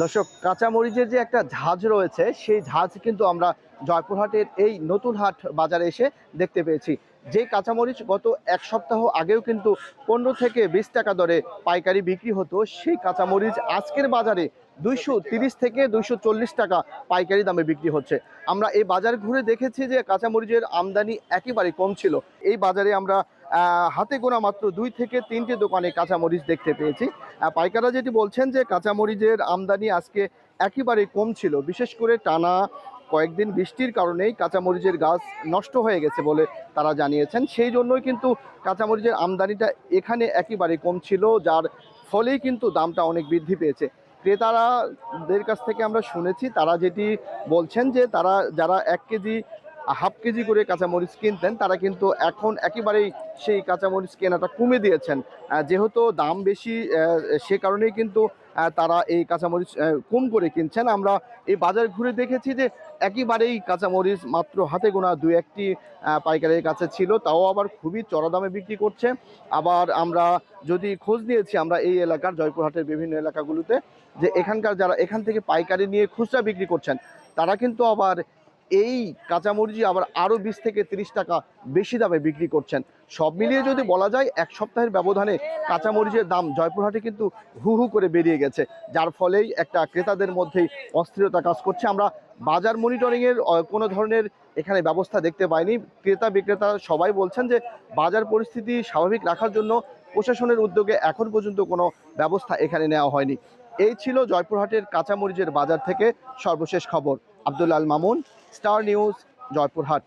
দর্শক, কাঁচামরিচের যে একটা ঝাঁজ রয়েছে সেই ঝাঁজ কিন্তু আমরা জয়পুরহাটের এই নতুন হাট বাজারে এসে দেখতে পেয়েছি। যে কাঁচামরিচ গত এক সপ্তাহ আগেও কিন্তু 15 থেকে 20 টাকা দরে পাইকারি বিক্রি হতো, সেই কাঁচামরিচ আজকের বাজারে 230 থেকে 240 টাকা পাইকারি দামে বিক্রি হচ্ছে। আমরা এই বাজার ঘুরে দেখেছি যে কাঁচামরিচের আমদানি একেবারে কম ছিল। এই বাজারে আমরা হাতে গোনা মাত্র 2 থেকে 3টে দোকানে কাঁচামরিচ দেখতে পেয়েছি। পাইকাররা যেটি বলছেন যে কাঁচামরিচের আমদানি আজকে একেবারে কম ছিল, বিশেষ করে টানা কয়েকদিন বৃষ্টির কারণেই কাঁচামরিচের গাছ নষ্ট হয়ে গেছে বলে তারা জানিয়েছেন। সেই জন্যই কিন্তু কাঁচামরিচের আমদানিটা এখানে একেবারে কম ছিল, যার ফলেই কিন্তু দামটা অনেক বৃদ্ধি পেয়েছে। ক্রেতারাদের কাছ থেকে আমরা শুনেছি, তারা যেটি বলছেন যে তারা যারা 1 কেজি হাফ কেজি করে কাঁচামরিচ কিনতেন তারা কিন্তু এখন একেবারেই সেই কাঁচামরিচ কেনাটা কমে দিয়েছেন। যেহেতু দাম বেশি, সে কারণেই কিন্তু তারা এই কাঁচামরিচ কম করে কিনছেন। আমরা এই বাজার ঘুরে দেখেছি যে একেবারেই কাঁচামরিচ মাত্র হাতে গোনা 2-1টি পাইকারের কাছে ছিল, তাও আবার খুবই চড়া দামে বিক্রি করছে। আবার আমরা যদি খোঁজ নিয়েছি আমরা এই এলাকার জয়পুরহাটের বিভিন্ন এলাকাগুলোতে, যে এখানকার যারা এখান থেকে পাইকারি নিয়ে খুচরা বিক্রি করছেন তারা কিন্তু আবার এই কাঁচামরিচ আবার আরও 20 থেকে 30 টাকা বেশি দামে বিক্রি করছেন। সব মিলিয়ে যদি বলা যায় এক সপ্তাহের ব্যবধানে কাঁচামরিচের দাম জয়পুরহাটে কিন্তু হু হু করে বেরিয়ে গেছে, যার ফলেই একটা ক্রেতাদের মধ্যেই অস্থিরতা কাজ করছে। আমরা বাজার মনিটরিংয়ের কোনো ধরনের এখানে ব্যবস্থা দেখতে পাইনি। ক্রেতা বিক্রেতা সবাই বলছেন যে বাজার পরিস্থিতি স্বাভাবিক রাখার জন্য প্রশাসনের উদ্যোগে এখন পর্যন্ত কোনো ব্যবস্থা এখানে নেওয়া হয়নি। এই ছিল জয়পুরহাটের কাঁচামরিচের বাজার থেকে সর্বশেষ খবর। Abdul Al Mamun, star news, Joypurhat.